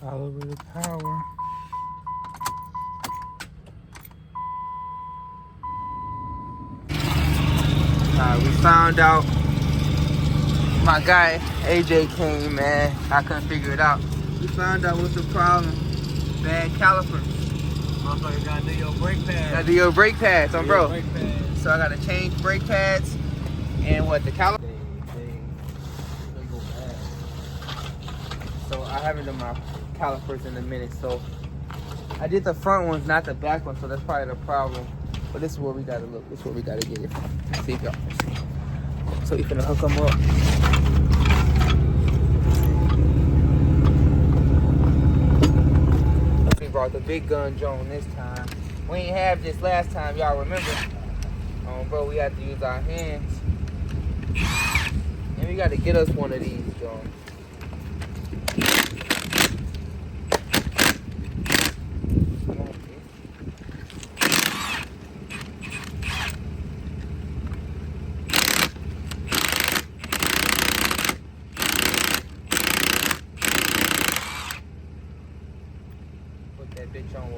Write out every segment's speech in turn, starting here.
Follow the power. We found out. My guy AJ came, man. I couldn't figure it out. We found out what's the problem. Bad calipers. Motherfucker gotta do your brake pads. Gotta do your brake pads, on bro. Brake pads. So I gotta change brake pads and what the caliper. They go bad. So I haven't done my calipers in a minute. So I did the front ones, not the back ones. So that's probably the problem. But this is where we gotta look. This is where we gotta get it from. Let's see if y'all can see. So we finna hook them up. We brought the big gun Joan this time. We ain't have this last time, y'all remember? Bro, we had to use our hands. And we gotta get us one of these, Joan. That bitch on.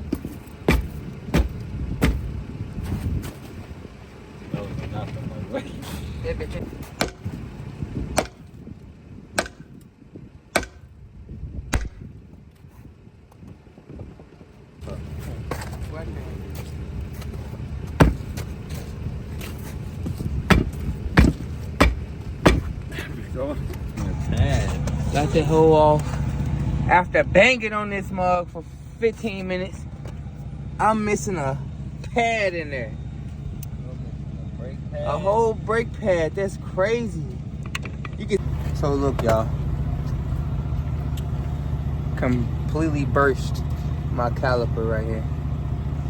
No, nothing like That bitch. Got the hole off. After banging on this mug for 15 minutes, I'm missing a pad in there. A whole brake pad. That's crazy. You can. So look, y'all. Completely burst my caliper right here.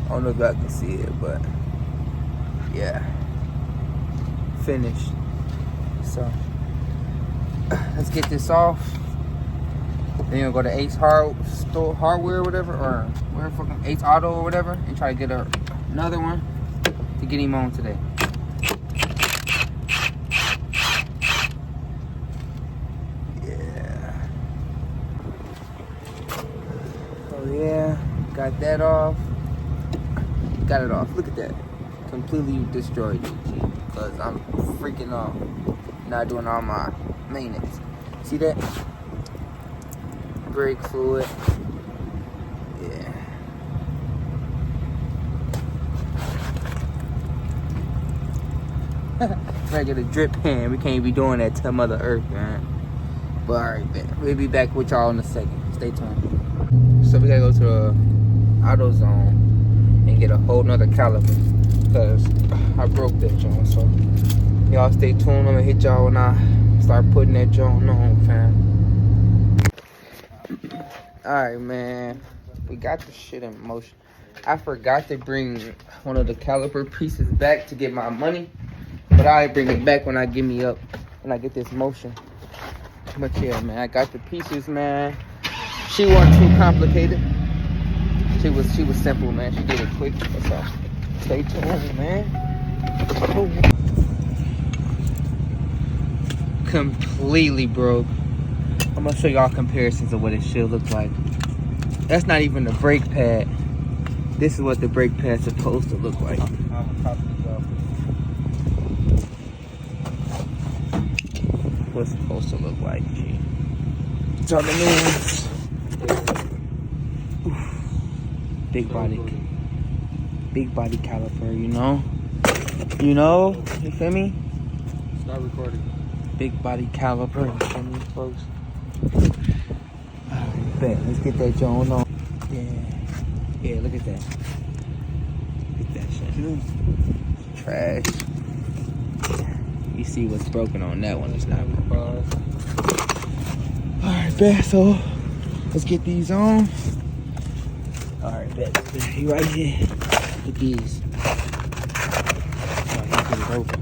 I don't know if y'all can see it, but yeah, finished. So let's get this off. Then you'll go to Ace Hardware or whatever, or where fucking Ace Auto or whatever, and try to get another one to get him on today. Yeah. Oh yeah, got that off. Got it off. Look at that. Completely destroyed it, because I'm freaking off. Not doing all my maintenance. See that? Brake fluid. Yeah. Gotta get a drip pan. We can't be doing that to Mother Earth, man. But alright, man. We'll be back with y'all in a second. Stay tuned. So we gotta go to AutoZone and get a whole nother caliper, because I broke that joint. So y'all stay tuned. I'm gonna hit y'all when I start putting that joint on, fam. Alright, man. We got the shit in motion. I forgot to bring one of the caliper pieces back to get my money, but I'll bring it back when I get this motion. But yeah, man, I got the pieces, man. She wasn't too complicated. She was simple, man. She did it quick. That's all. Stay tuned, man. Oh. Completely broke. I'm gonna show y'all comparisons of what it should look like. That's not even the brake pad. This is what the brake pad's supposed to look like. What's it supposed to look like, G? So the new ones. Big body caliper, you know? You feel me? Start recording. Big body caliper, you feel me, folks? Alright, bet. Let's get that joint on. Yeah, look at that. Look at that shit. Trash. You see what's broken on that one. It's not broken. Alright, bet. So, let's get these on. Alright, bet. You right here. Look at these. Alright, let's get it open.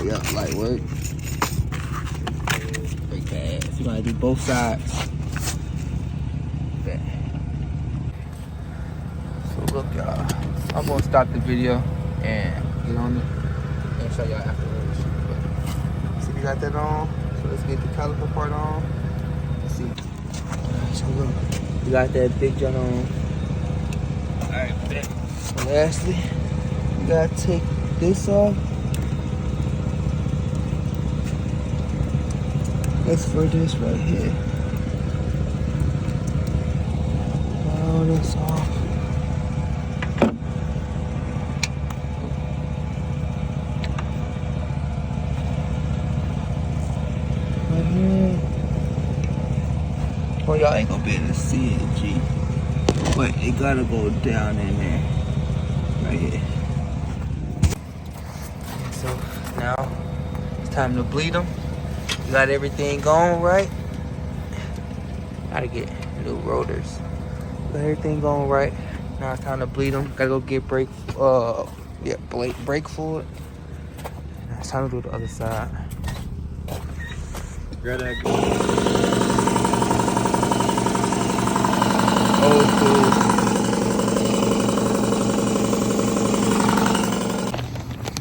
Yeah, light work. Brake pads. You gotta do both sides. Bet. So look, y'all. I'm gonna stop the video and get on it and show y'all afterwards. But, see, we got that on. So let's get the caliper part on. So look, we got that big jump on. Alright, bet. So lastly, we gotta take this off. That's for this right here. All this off. Right here. Well, y'all ain't gonna be able to see it, G. But it gotta go down in there. Right here. So now it's time to bleed them. You got everything going right. Gotta get new rotors. Got everything going right. Now it's time to bleed them. Gotta go get brake fluid. Now it's time to do the other side. Grab that.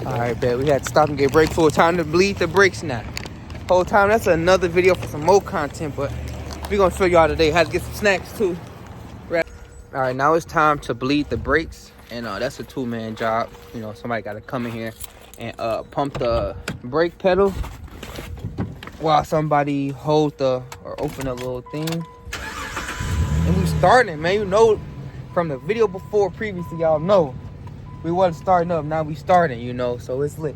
Alright, bet. We had to stop and get brake fluid. Time to bleed the brakes now. Whole time, that's another video for some more content, but we're gonna show y'all today how to get some snacks too. Alright, now it's time to bleed the brakes, and that's a two-man job. You know, somebody gotta come in here and pump the brake pedal while somebody hold or open the little thing. And we starting, man. You know, from the video before previously, y'all know we wasn't starting up. Now we starting, you know, so it's lit.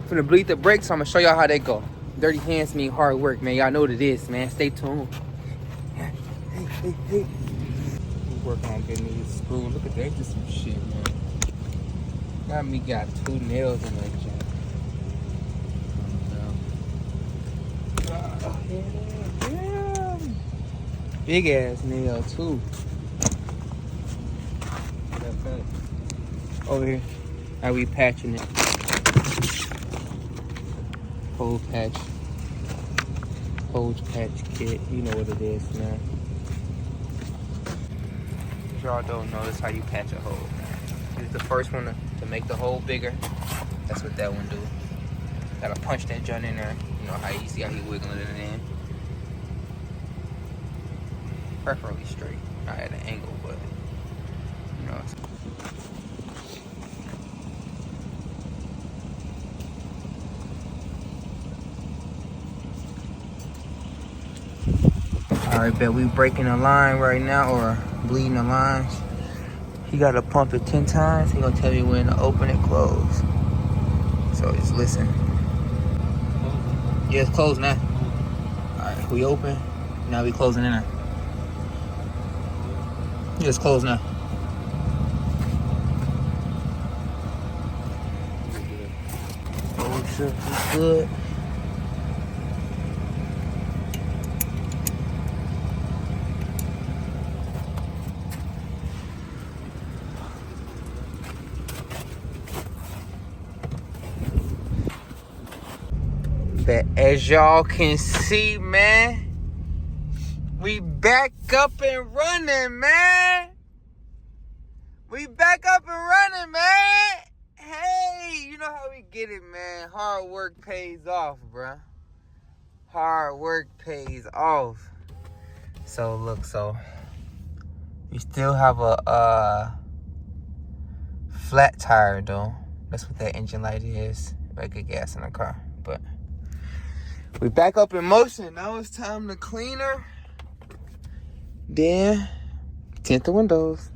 Finna bleed the brakes, so I'm gonna show y'all how they go. Dirty hands mean hard work, man. Y'all know what it is, man. Stay tuned. Hey. We working on getting these screws. Look at that, just some shit, man. Got 2 nails in that jam. Yeah. Big ass nail too. Over here. How we patching it? Hose patch kit. You know what it is, man. If y'all don't know, that's how you patch a hole, man. This is the first one to make the hole bigger. That's what that one do. Gotta punch that joint in there. You know how you see how he wiggling it in. Preferably straight, not at an angle, but you know. Alright, bet we breaking the line right now, or bleeding the lines. He gotta pump it 10 times. He gonna tell you when to open it, close. So just listen. Yeah, it's closed now. Alright, we open. Now we closing in there. Yeah, it's closed now. Oh shit, it's good. But as y'all can see, man, we back up and running, man. We back up and running, man. Hey, you know how we get it, man. Hard work pays off, bruh. Hard work pays off. So look, so we still have a flat tire though. That's what that engine light is. Like a gas in the car, but we back up in motion. Now it's time to clean her. Then tint the windows.